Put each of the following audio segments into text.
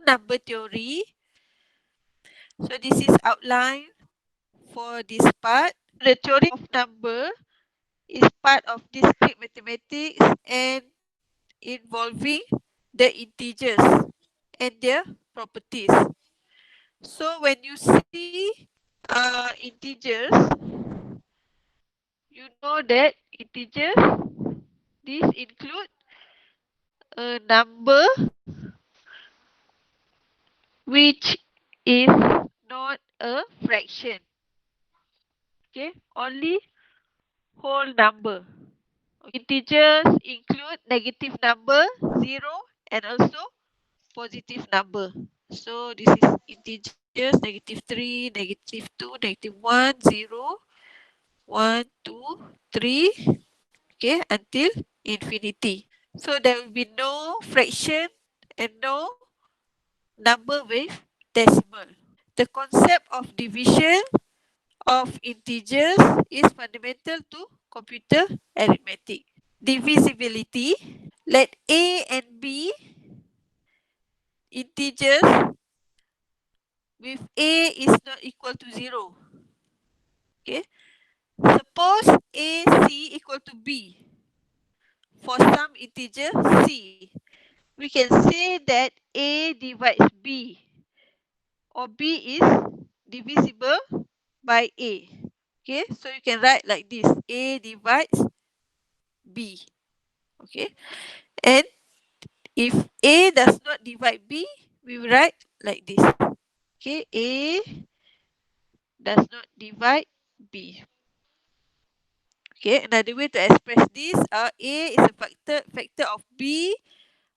number theory. So this is outline for this part. The theory of number is part of discrete mathematics and involving the integers and their properties. So when you see integers, you know that integers, these include a number which is not a fraction. Okay, only whole number. Integers include negative number, 0, and also positive number. So this is integers, negative 3, negative 2, negative 1, 0, 1, 2, 3, okay, until infinity. So there will be no fraction and no number with decimal. The concept of division of integers is fundamental to computer arithmetic. Divisibility. Let A and B integers with A is not equal to 0. Okay. Suppose A, C equal to B. For some integer C, we can say that A divides B, or B is divisible by A. Okay, so you can write like this: A divides B. Okay, and if A does not divide B, we will write like this. Okay, A does not divide B. Okay, another way to express this, A is a factor of B,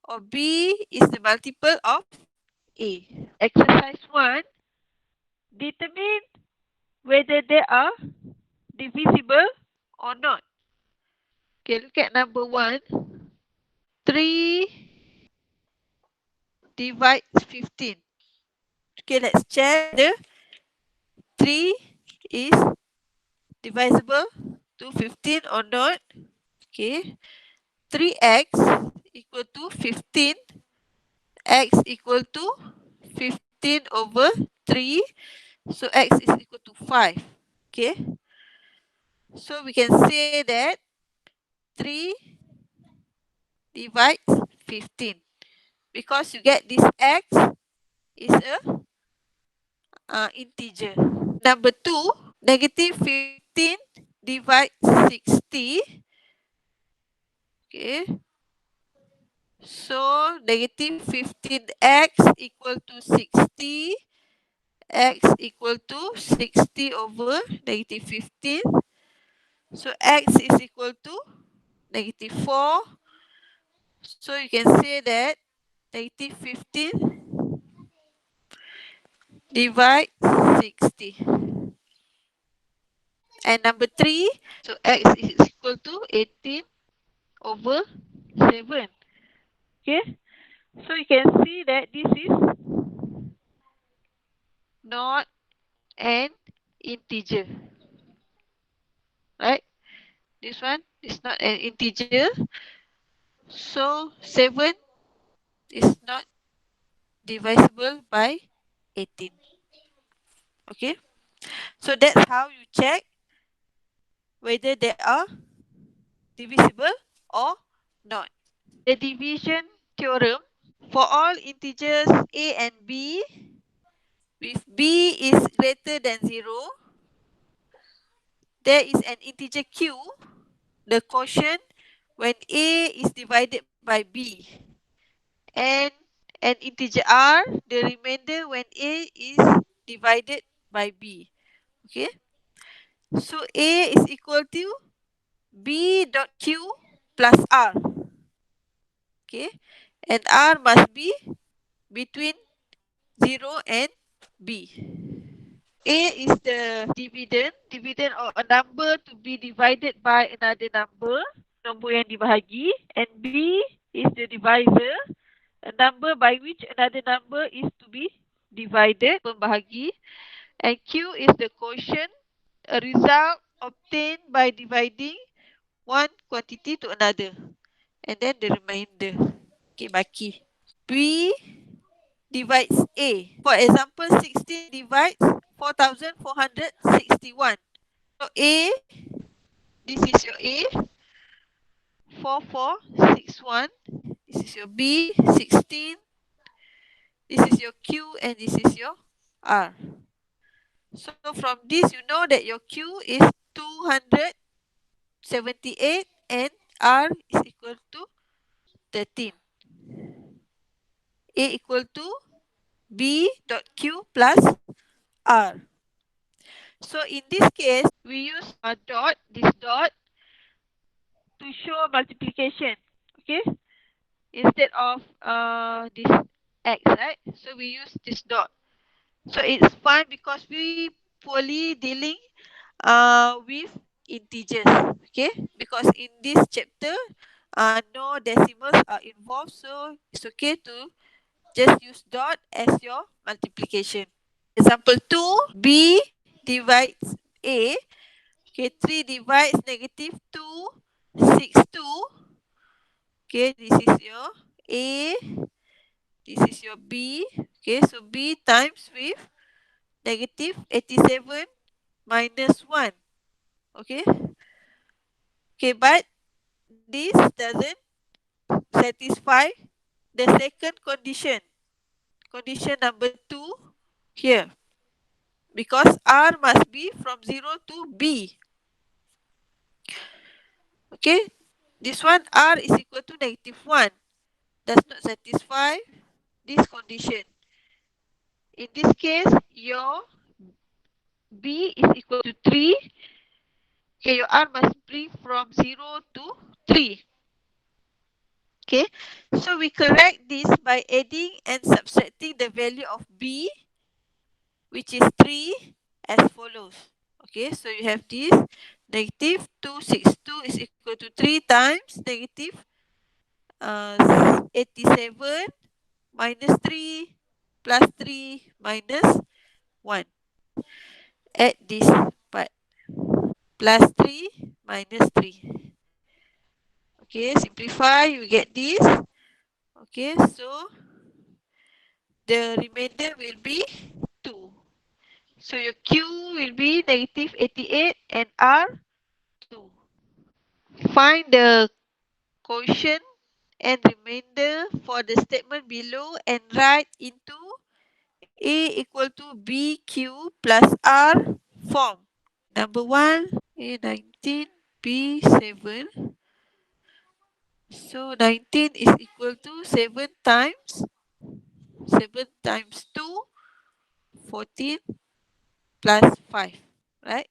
or B is the multiple of A. Exercise 1, determine whether they are divisible or not. Okay, look at number 1. 3 divides 15. Okay, let's check whether 3 is divisible to 15 or not. Okay, 3x equal to 15. X equal to 15 over 3. So x is equal to 5. Okay, so we can say that 3 divides 15 because you get this x is a integer. Number 2, negative 15 divides 60. Okay, so negative 15x equal to 60. X equal to 60 over negative 15. So x is equal to negative 4. So you can say that negative 15 divide 60. And number 3, so x is equal to 18 over 7. Okay, so you can see that this is not an integer, right? This one is not an integer. So 7 is not divisible by 18. Okay, so that's how you check whether they are divisible or not. The division theorem, for all integers a and b, if b is greater than 0, there is an integer q, the quotient when a is divided by b, and an integer r, the remainder when a is divided by b. Okay, so a is equal to b dot q plus r. Okay, and r must be between 0 and b. A is the dividend or a number to be divided by another number yang dibahagi, and B is the divisor, a number by which another number is to be divided, pembahagi, and Q is the quotient, a result obtained by dividing one quantity to another, and then the remainder. Okay, baki. B divides A. For example, 16 divides 4,461. So A, this is your A, 4461. This is your B, 16. This is your Q, and this is your R. So from this, you know that your Q is 278 and R is equal to 13. A equal to B dot Q plus R. So in this case, we use a dot, this dot, to show multiplication. Okay, instead of this X, right? So we use this dot. So it's fine because we poorly dealing with integers. Okay, because in this chapter, no decimals are involved, so it's okay to just use dot as your multiplication. Example 2, B divides A. Okay, 3 divides negative 2, 6, 2. Okay, this is your A, this is your B. Okay, so B times with negative 87 minus 1. Okay, okay, but this doesn't satisfy the second condition. Condition number 2 here. Because R must be from 0 to B. Okay, this one R is equal to negative 1. Does not satisfy this condition. In this case, your B is equal to 3. Okay, your R must be from 0 to 3. Okay, so we correct this by adding and subtracting the value of B, which is 3, as follows. Okay, so you have this negative 262 is equal to 3 times negative 87 minus 3 plus 3 minus 1. Add this part. Plus 3 minus 3. Okay, simplify, you get this. Okay, so the remainder will be 2. So your Q will be negative 88 and R 2. Find the quotient and remainder for the statement below and write into A equal to BQ plus R form. Number 1, A19, B7. So 19 is equal to 7 times 7 times 2, 14 plus 5, right?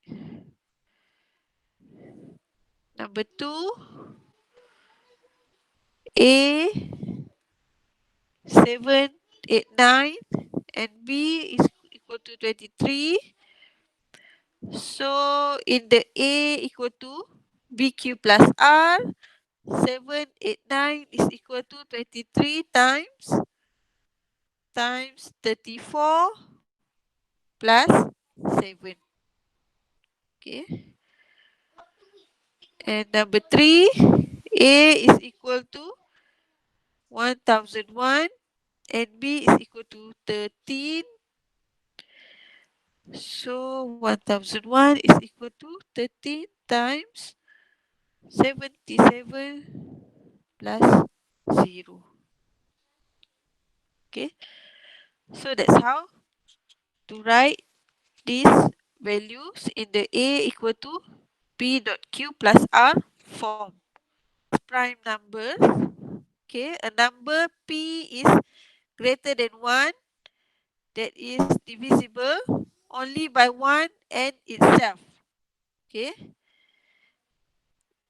Number 2, A 7, 8, 9 and B is equal to 23. So in the A equal to BQ plus R, 7, 8, 9 is equal to 23 times 34 plus 7. Okay. And number 3, A is equal to 1001 and B is equal to 13. So 1001 is equal to 13 times 77 plus 0. Okay. So that's how to write these values in the A equal to P dot Q plus R form. Prime numbers. Okay, a number P is greater than 1 that is divisible only by 1 and itself. Okay,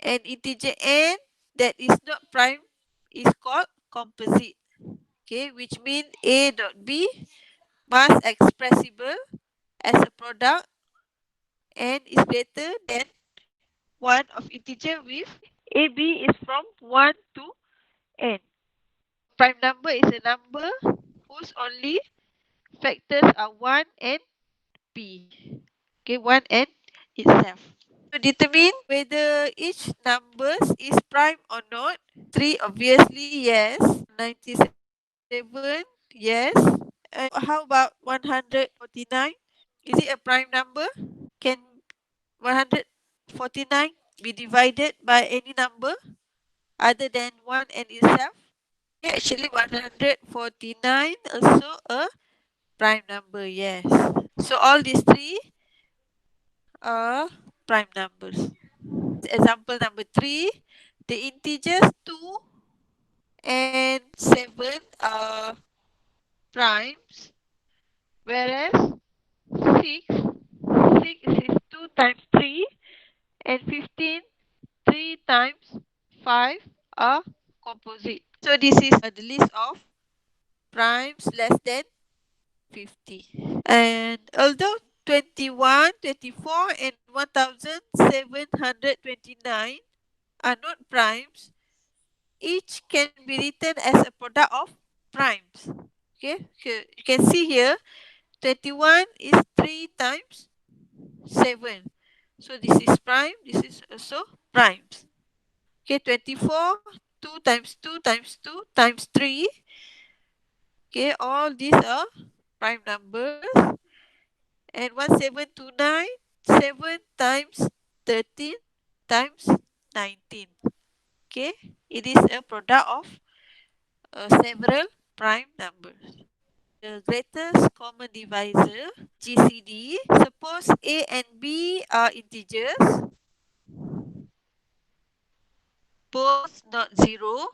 an integer n that is not prime is called composite. Okay, which means A dot B must expressible as a product and is greater than 1 of integer with AB is from 1 to n. Prime number is a number whose only factors are 1 and p. Okay, 1 and itself. To determine whether each number is prime or not, 3 obviously yes, 97 yes, How about 149? Is it a prime number? Can 149 be divided by any number other than 1 and itself? Yeah, actually 149 also a prime number, yes. So all these three are prime numbers. Example number 3, the integers 2 and 7 are primes, whereas 6, 6 is 2 times 3, and 15, 3 times 5 are composite. So this is the list of primes less than 50. And although 21, 24, and 1729 are not primes, each can be written as a product of primes. Okay, here you can see here 21 is 3 times 7. So this is prime, this is also primes. Okay, 24, 2 times 2 times 2 times 3. Okay, all these are prime numbers. And 1729, 7 times 13 times 19. Okay, it is a product of several prime numbers. The greatest common divisor, GCD. Suppose A and B are integers, both not zero,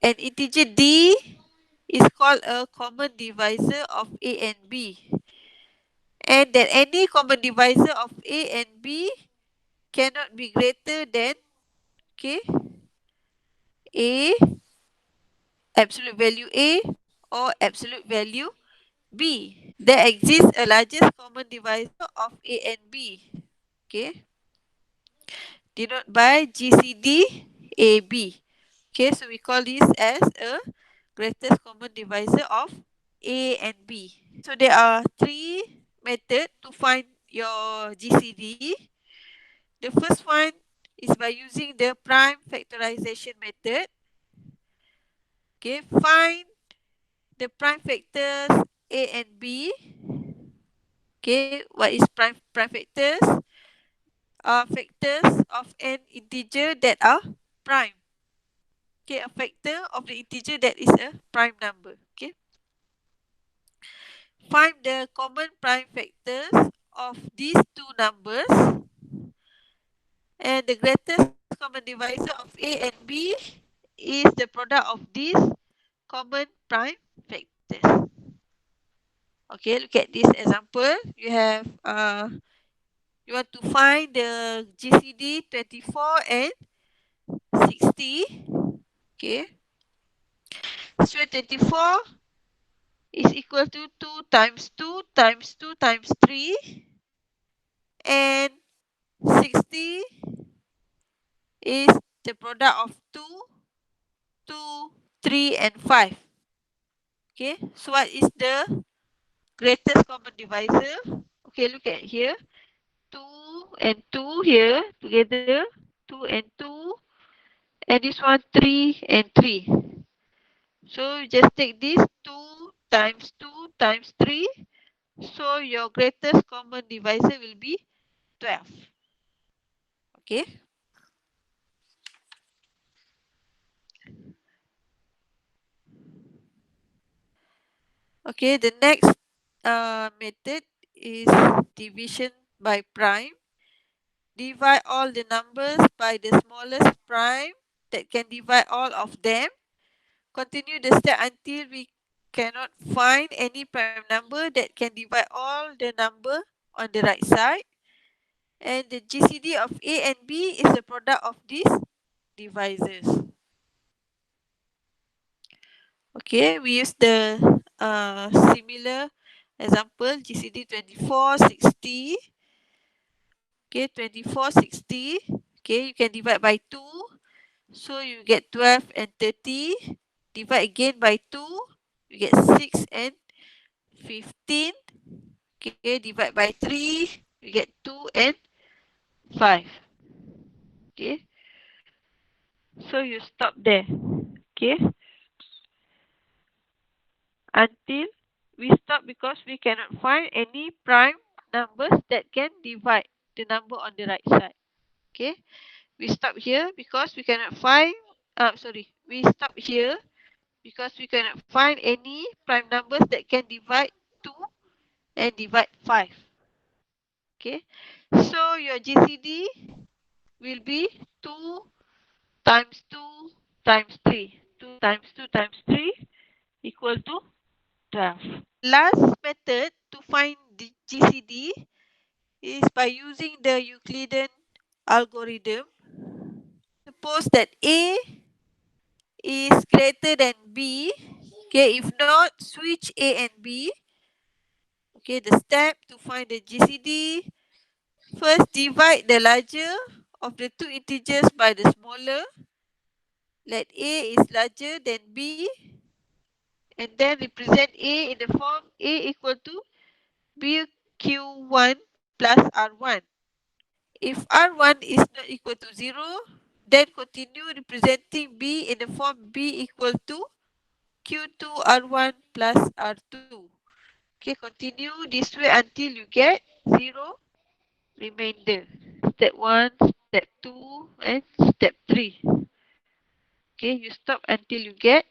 and integer D is called a common divisor of A and B. And that any common divisor of A and B cannot be greater than, okay, A, absolute value A, or absolute value B. There exists a largest common divisor of A and B. Okay, denoted by GCD AB. Okay, so we call this as a greatest common divisor of A and B. So there are three methods to find your GCD. The first one is by using the prime factorization method. Okay, find the prime factors A and B. Okay, what is prime factors? Are factors of an integer that are prime. Okay, a factor of the integer that is a prime number. Okay, find the common prime factors of these two numbers, and the greatest common divisor of A and B is the product of these common prime factors. Okay, look at this example. You want to find the GCD 24 and 60. Okay, so 24 is equal to 2 times 2 times 2 times 3, and 60 is the product of 2, 2, 3, and 5. Okay, so what is the greatest common divisor? Okay, look at here. 2 and 2 here together. 2 and 2. And this one 3 and 3. So you just take this 2 times 2 times 3. So your greatest common divisor will be 12. Okay. Okay, the next method is division by prime. Divide all the numbers by the smallest prime that can divide all of them. Continue the step until we cannot find any prime number that can divide all the number on the right side. And the GCD of A and B is the product of these divisors. Okay, we use the similar example, GCD 24, 60. Okay, 24, 60. Okay, you can divide by 2. So you get 12 and 30. Divide again by 2. You get 6 and 15. Okay, divide by 3. You get 2 and 5. Okay, so you stop there. Okay. until we stop because we cannot find any prime numbers that can divide the number on the right side. Okay, we stop here because we cannot find, we stop here because we cannot find any prime numbers that can divide 2 and divide 5. Okay, so your GCD will be 2 times 2 times 3. 2 times 2 times 3 equal to 12. Last method to find the GCD is by using the Euclidean algorithm. Suppose that A is greater than B. Okay, if not, switch A and B. Okay, the step to find the GCD. First, divide the larger of the two integers by the smaller. Let A is larger than B. And then represent A in the form A equal to BQ1 plus R1. If R1 is not equal to 0, then continue representing B in the form B equal to Q2 R1 plus R2. Okay, continue this way until you get 0 remainder. Step 1, step 2, and step 3. Okay, you stop until you get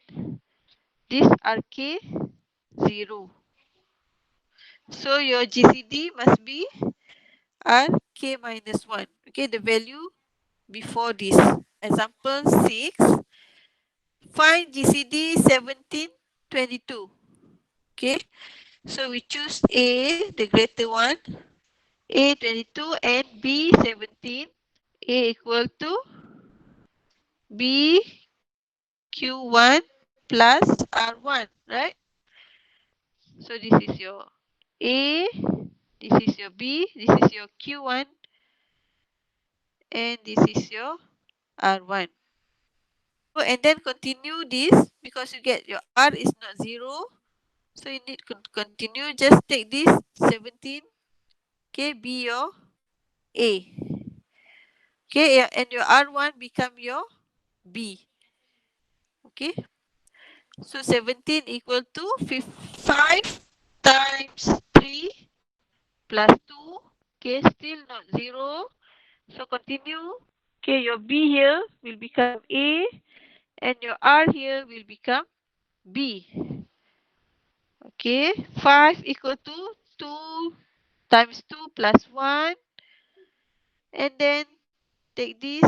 this RK 0. So your GCD must be RK minus 1. Okay, the value before this. Example 6. Find GCD 1722. Okay, so we choose A, the greater one, A 22 and B 17. A equal to B Q1 plus R1, right? So this is your A, this is your B, this is your Q1, and this is your R1. So, and then continue this because you get your R is not 0. So you need to continue. Just take this 17. Okay, be your A. Okay, yeah, and your R1 become your B. Okay, so 17 equal to 5 times 3 plus 2. Okay, still not 0. So continue. Okay, your B here will become A and your R here will become B. Okay, 5 equal to 2 times 2 plus 1. And then take this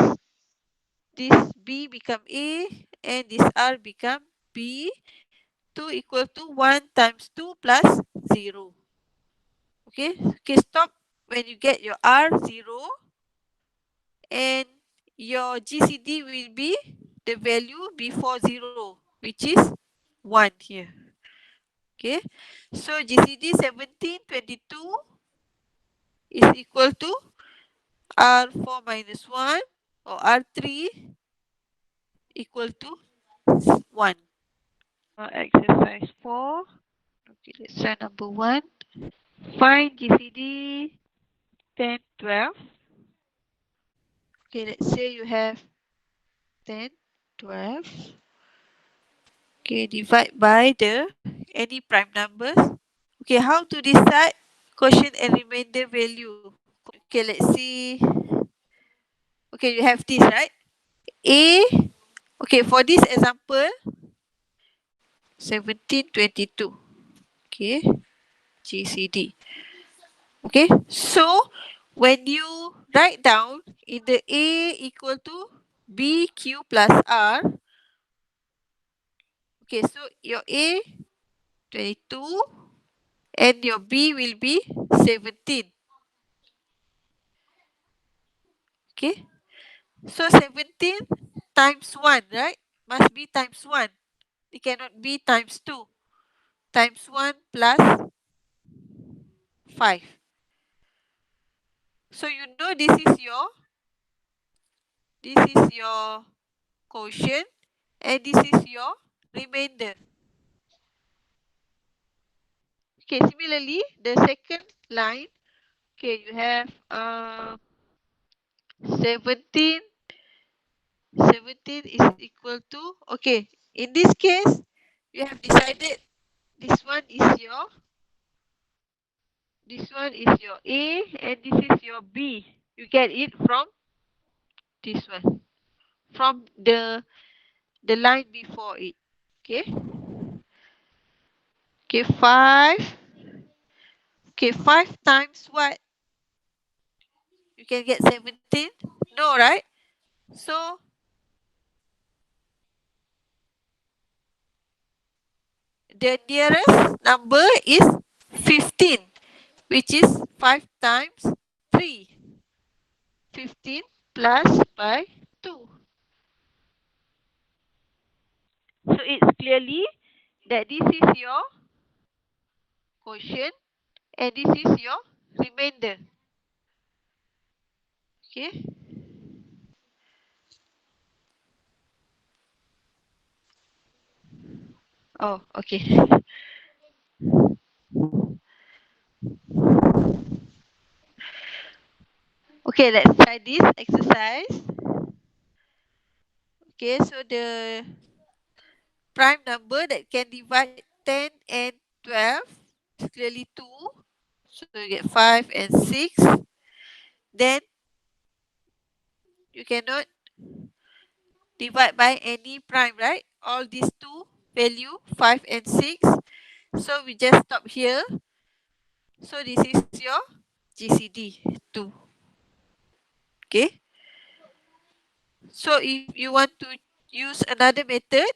B become A and this R become B. 2 equal to 1 times 2 plus 0. Okay, stop when you get your R 0 and your GCD will be the value before 0, which is 1 here. Okay, so GCD 1722 is equal to R4 minus 1 or R3 equal to 1. Exercise 4. Okay, let's try number 1. Find GCD 10, 12. Okay, let's say you have 10, 12. Okay, divide by the any prime numbers. Okay, how to decide quotient and remainder value? Okay, let's see. Okay, you have this, right? A. Okay, for this example, 1722. Okay, GCD. Okay, so when you write down in the A equal to BQ plus R, okay, so your A 22 and your B will be 17. Okay, so 17 times 1, right? Must be times 1. It cannot be times 2. Times 1 plus 5. So you know this is your quotient and this is your remainder. Okay, similarly, the second line, okay, you have 17. 17 is equal to, okay, in this case, you have decided This one is your A and this is your B. You get it from this one. From the line before it. Okay. Okay, 5. Okay, 5 times what? You can get 17? No, right? So the nearest number is 15, which is 5 times 3. 15 plus by 2. So it's clearly that this is your quotient and this is your remainder. Okay. Oh, okay. Okay, let's try this exercise. Okay, so the prime number that can divide 10 and 12 is clearly 2. So you get 5 and 6. Then you cannot divide by any prime, right? All these two value, 5 and 6. So we just stop here. So this is your GCD 2. Okay. So if you want to use another method,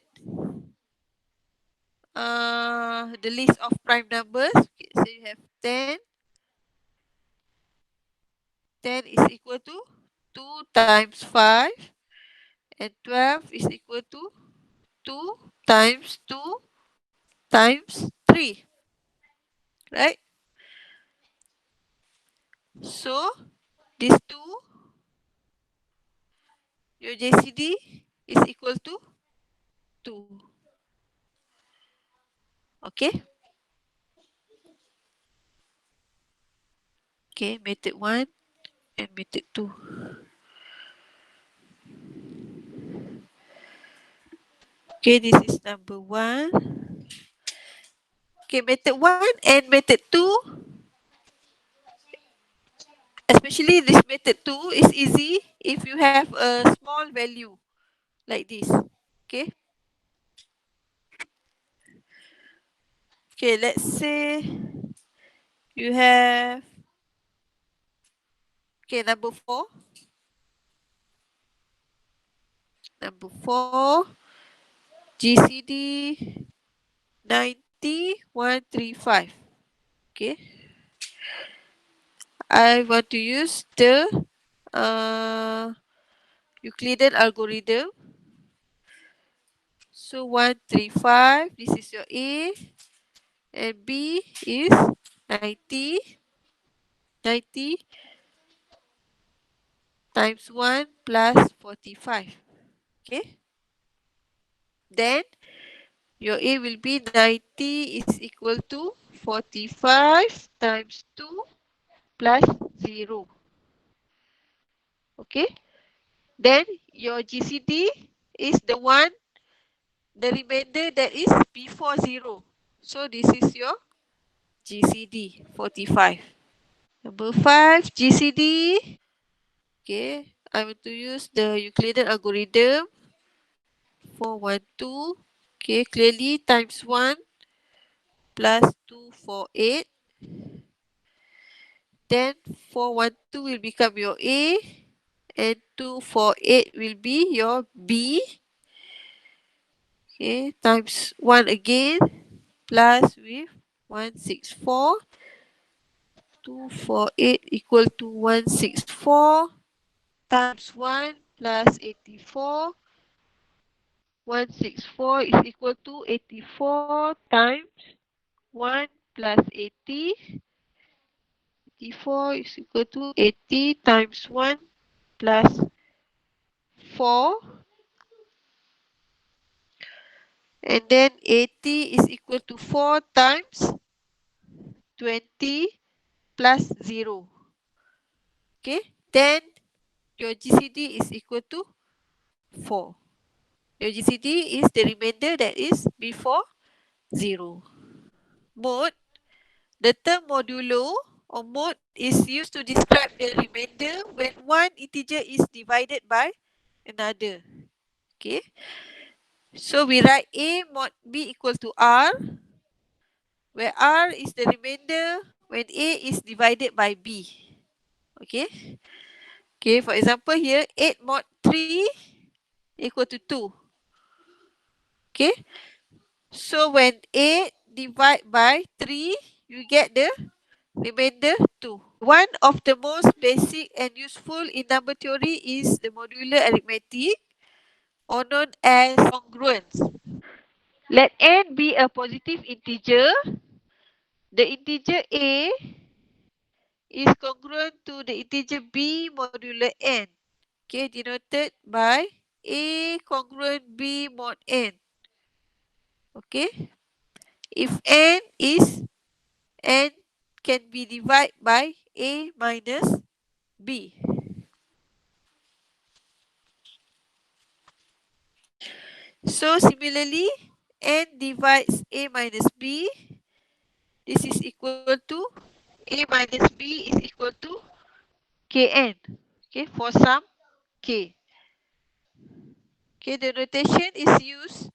the list of prime numbers. Okay, so you have 10. 10 is equal to 2 times 5 and 12 is equal to 2 times 2 times 3. Right? So these two, your JCD is equal to 2. Okay? Okay, method 1 and method 2. Okay, this is number 1. Okay, method 1 and method 2, especially this method 2 is easy if you have a small value like this. Okay? Okay, let's say you have, okay, number 4. Number 4, GCD 90135. Okay. I want to use the Euclidean algorithm. So 135, this is your A, and B is 90. 90 times 1 plus 45. Okay. Then your A will be 90 is equal to 45 times 2 plus 0. Okay. Then your GCD is the remainder that is before 0. So this is your GCD 45. Number 5, GCD. Okay, I want to use the Euclidean algorithm. 412. Okay, clearly times 1 plus 248. Then 412 will become your A and 248 will be your B. Okay, times 1 again plus with 164. 248 equal to 164 times 1 plus 84. 164 is equal to 84 times 1 plus 80. 84 is equal to 80 times 1 plus 4. And then 80 is equal to 4 times 20 plus 0. Okay. Then your GCD is equal to 4. Your GCD is the remainder that is before 0. mode, the term modulo or mode is used to describe the remainder when one integer is divided by another. Okay. So we write A mod B equal to R, where R is the remainder when A is divided by B. Okay. Okay, for example here, 8 mod 3 equal to 2. Okay. So when 8 divide by 3, you get the remainder 2. One of the most basic and useful in number theory is the modular arithmetic, or known as congruence. Let n be a positive integer. The integer a is congruent to the integer b modulo n. Okay, denoted by a congruent b mod n. Okay. If n can be divided by a minus b. So similarly, n divides a minus b. This is equal to a minus b is equal to kn. Okay, for some k. Okay, the notation is used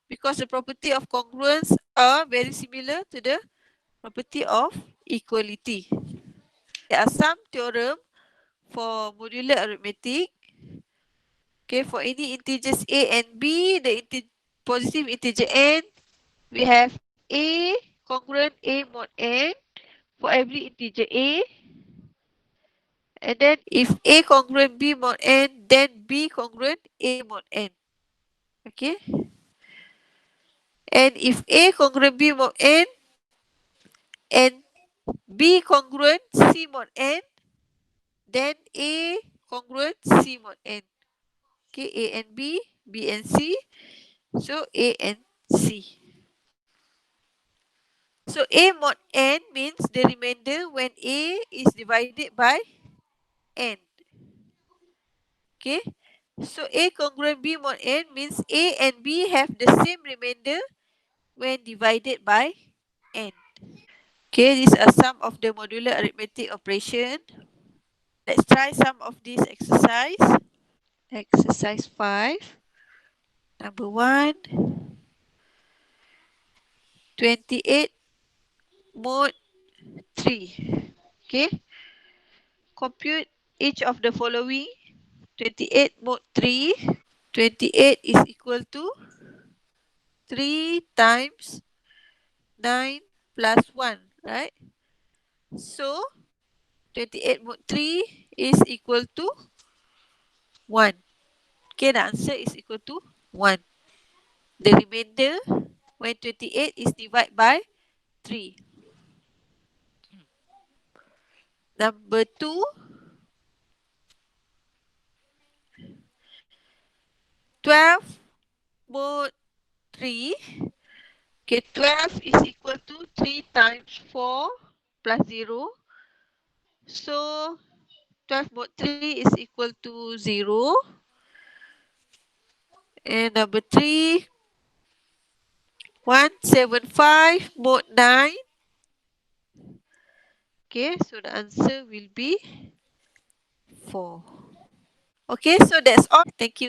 because the property of congruence are very similar to the property of equality. There are some theorem for modular arithmetic. Okay, for any integers a and b, the positive integer n, we have a congruent a mod n for every integer a. And then if a congruent b mod n, then b congruent a mod n. Okay. And if a congruent b mod n and b congruent c mod n, then a congruent c mod n. Okay, a and b and c. So a and c. So a mod n means the remainder when a is divided by n. Okay. So a congruent b mod n means a and b have the same remainder when divided by n. Okay, these are some of the modular arithmetic operation. Let's try some of these exercise. Exercise 5. Number 1. 28 mod 3. Okay. Compute each of the following. 28 mod 3. 28 is equal to 3 times 9 plus 1, right? So 28 mod 3 is equal to 1. Okay, the answer is equal to 1. The remainder when 28 is divided by 3. Number 2, 12 mod 3. Okay, 12 is equal to 3 times 4 plus 0. So 12 mod 3 is equal to 0. And number 3, 175 mod 9. Okay, so the answer will be 4. Okay, so that's all. Thank you.